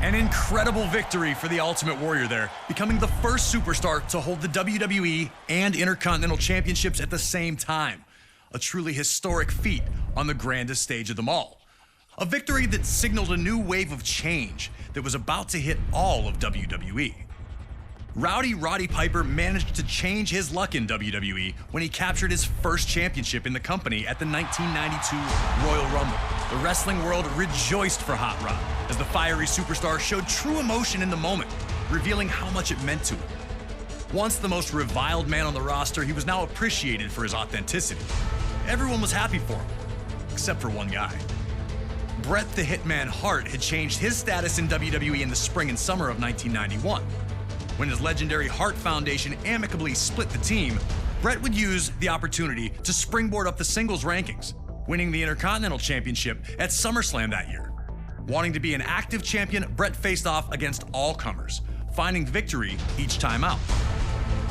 An incredible victory for the Ultimate Warrior there, becoming the first superstar to hold the WWE and Intercontinental Championships at the same time. A truly historic feat on the grandest stage of them all. A victory that signaled a new wave of change that was about to hit all of WWE. Roddy Piper managed to change his luck in WWE when he captured his first championship in the company at the 1992 Royal Rumble. The wrestling world rejoiced for Hot Rod as the fiery superstar showed true emotion in the moment, revealing how much it meant to him. Once the most reviled man on the roster, he was now appreciated for his authenticity. Everyone was happy for him, except for one guy. Bret the Hitman Hart had changed his status in WWE in the spring and summer of 1991. When his legendary Hart Foundation amicably split the team, Bret would use the opportunity to springboard up the singles rankings, winning the Intercontinental Championship at SummerSlam that year. Wanting to be an active champion, Bret faced off against all comers, finding victory each time out.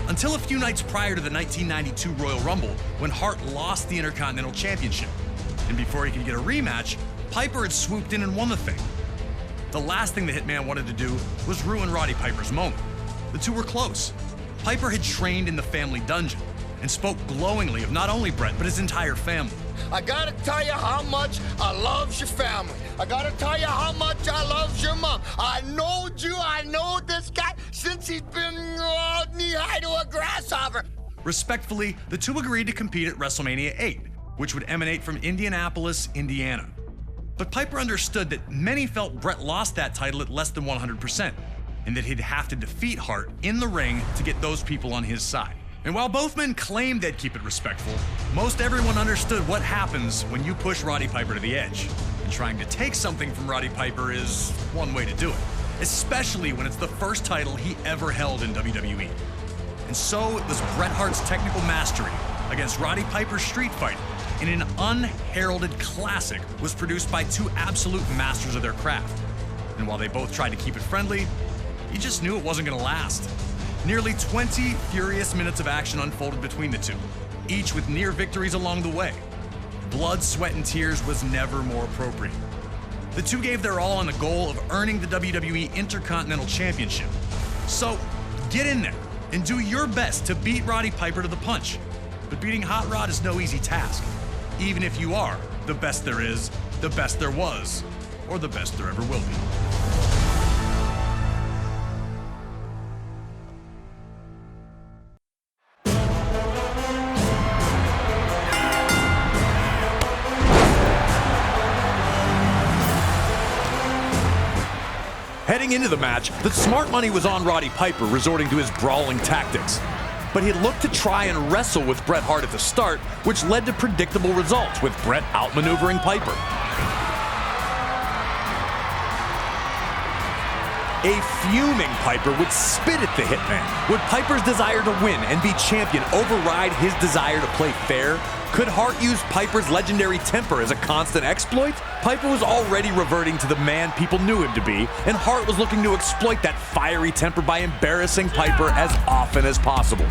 Until a few nights prior to the 1992 Royal Rumble, when Hart lost the Intercontinental Championship. And before he could get a rematch, Piper had swooped in and won the thing. The last thing the Hitman wanted to do was ruin Roddy Piper's moment. The two were close. Piper had trained in the family dungeon and spoke glowingly of not only Bret, but his entire family. I gotta tell you how much I love your family. I gotta tell you how much I love your mom. I know this guy since he's been knee-high to a grasshopper. Respectfully, the two agreed to compete at WrestleMania VIII, which would emanate from Indianapolis, Indiana. But Piper understood that many felt Bret lost that title at less than 100%, and that he'd have to defeat Hart in the ring to get those people on his side. And while both men claimed they'd keep it respectful, most everyone understood what happens when you push Roddy Piper to the edge. And trying to take something from Roddy Piper is one way to do it, especially when it's the first title he ever held in WWE. And so it was Bret Hart's technical mastery against Roddy Piper's street fighting in an unheralded classic was produced by two absolute masters of their craft. And while they both tried to keep it friendly, you just knew it wasn't going to last. Nearly 20 furious minutes of action unfolded between the two, each with near victories along the way. Blood, sweat, and tears was never more appropriate. The two gave their all on the goal of earning the WWE Intercontinental Championship. So, get in there and do your best to beat Roddy Piper to the punch. But beating Hot Rod is no easy task, even if you are the best there is, the best there was, or the best there ever will be. Heading into the match, the smart money was on Roddy Piper, resorting to his brawling tactics. But he looked to try and wrestle with Bret Hart at the start, which led to predictable results, with Bret outmaneuvering Piper. A fuming Piper would spit at the Hitman. Would Piper's desire to win and be champion override his desire to play fair? Could Hart use Piper's legendary temper as a constant exploit? Piper was already reverting to the man people knew him to be, and Hart was looking to exploit that fiery temper by embarrassing Piper as often as possible.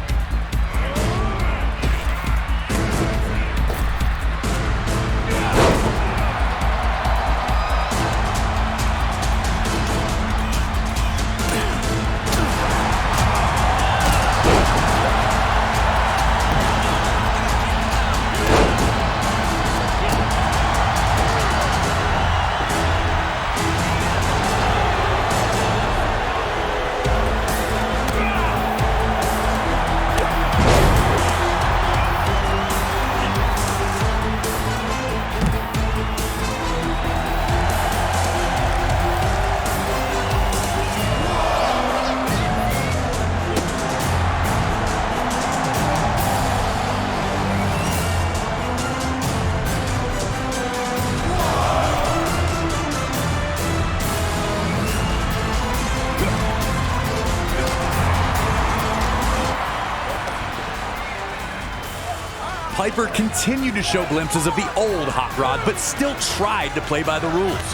Piper continued to show glimpses of the old Hot Rod, but still tried to play by the rules.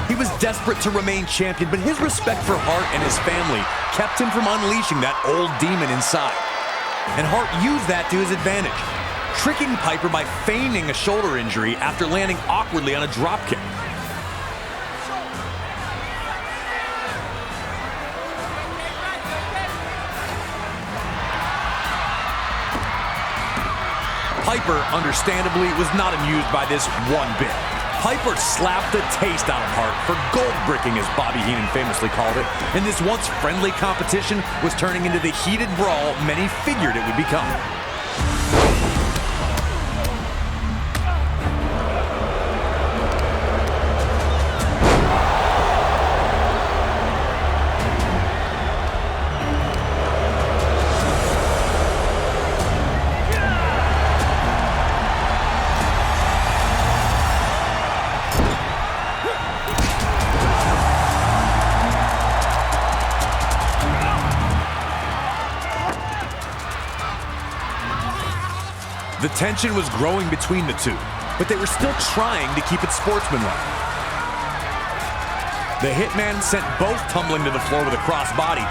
He was desperate to remain champion, but his respect for Hart and his family kept him from unleashing that old demon inside. And Hart used that to his advantage, tricking Piper by feigning a shoulder injury after landing awkwardly on a dropkick. Piper, understandably, was not amused by this one bit. Piper slapped the taste out of Hart for gold bricking, as Bobby Heenan famously called it, and this once friendly competition was turning into the heated brawl many figured it would become. The tension was growing between the two, but they were still trying to keep it sportsmanlike. The Hitman sent both tumbling to the floor with a crossbody.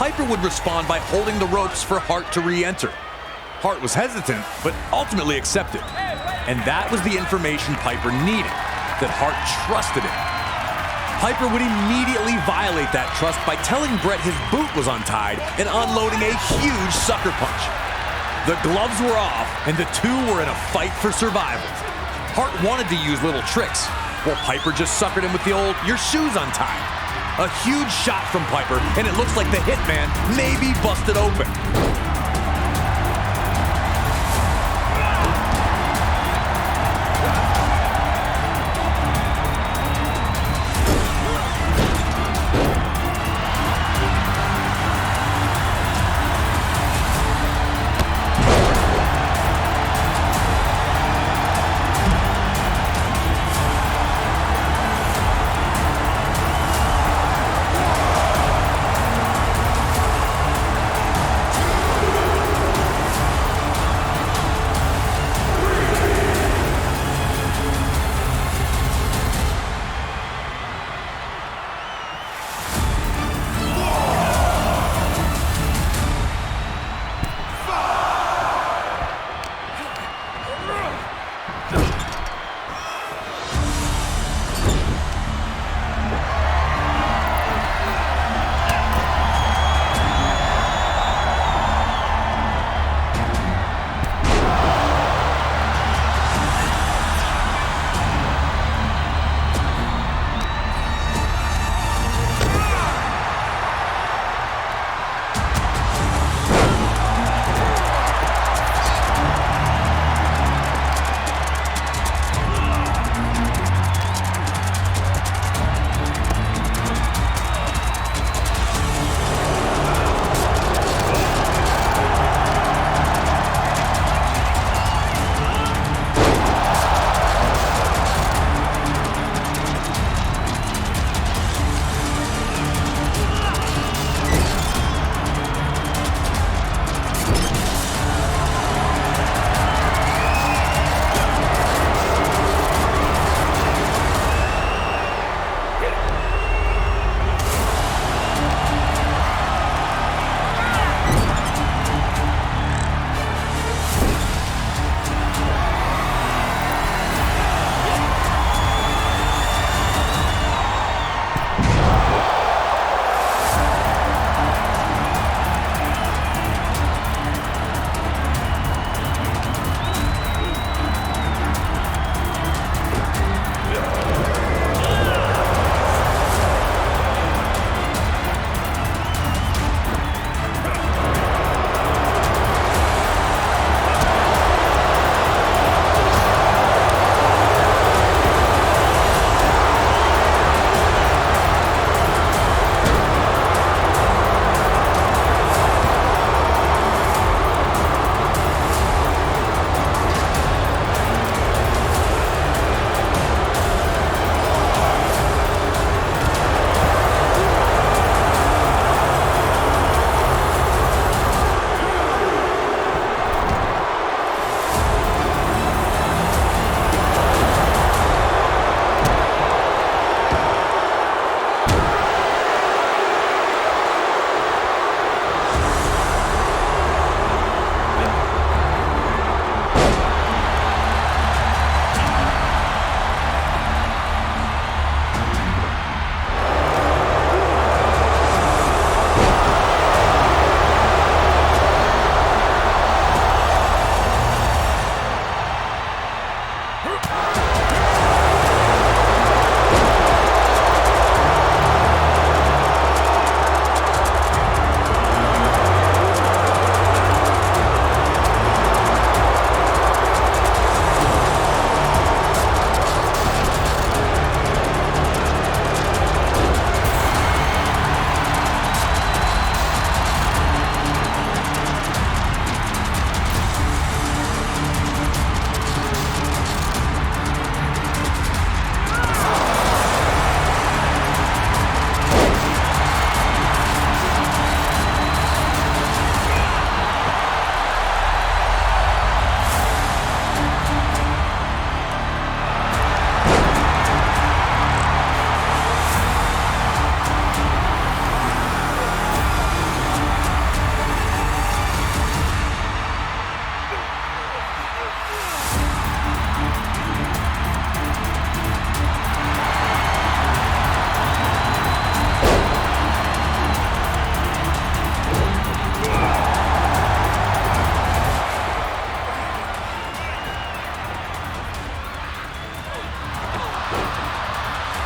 Piper would respond by holding the ropes for Hart to re-enter. Hart was hesitant, but ultimately accepted. And that was the information Piper needed, that Hart trusted him. Piper would immediately violate that trust by telling Bret his boot was untied and unloading a huge sucker punch. The gloves were off, and the two were in a fight for survival. Hart wanted to use little tricks, while Piper just suckered him with the old, "your shoe's untied." A huge shot from Piper, and it looks like the Hitman may be busted open.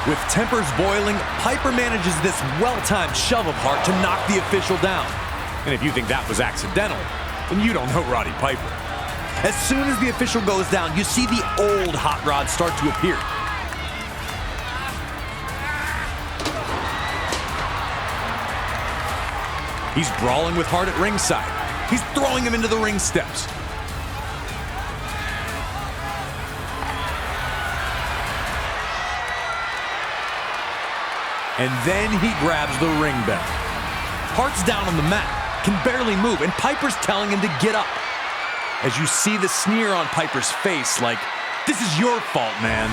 With tempers boiling, Piper manages this well-timed shove of Hart to knock the official down. And if you think that was accidental, then you don't know Roddy Piper. As soon as the official goes down, you see the old hot rod start to appear. He's brawling with Hart at ringside. He's throwing him into the ring steps. And then he grabs the ring bell. Hart's down on the mat, can barely move, and Piper's telling him to get up. As you see the sneer on Piper's face, like, this is your fault, man.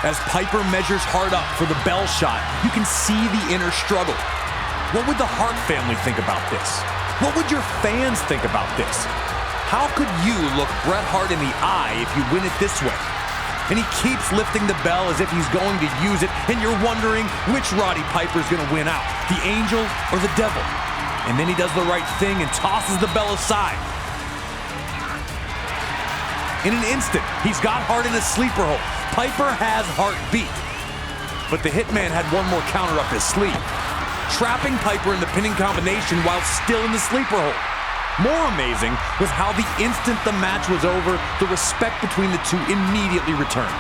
As Piper measures Hart up for the bell shot, you can see the inner struggle. What would the Hart family think about this? What would your fans think about this? How could you look Bret Hart in the eye if you win it this way? And he keeps lifting the bell as if he's going to use it, and you're wondering which Roddy Piper's gonna win out, the angel or the devil. And then he does the right thing and tosses the bell aside. In an instant, he's got Hart in a sleeper hold. Piper has Hart beat. But the Hitman had one more counter up his sleeve, trapping Piper in the pinning combination while still in the sleeper hold. More amazing was how the instant the match was over, the respect between the two immediately returned.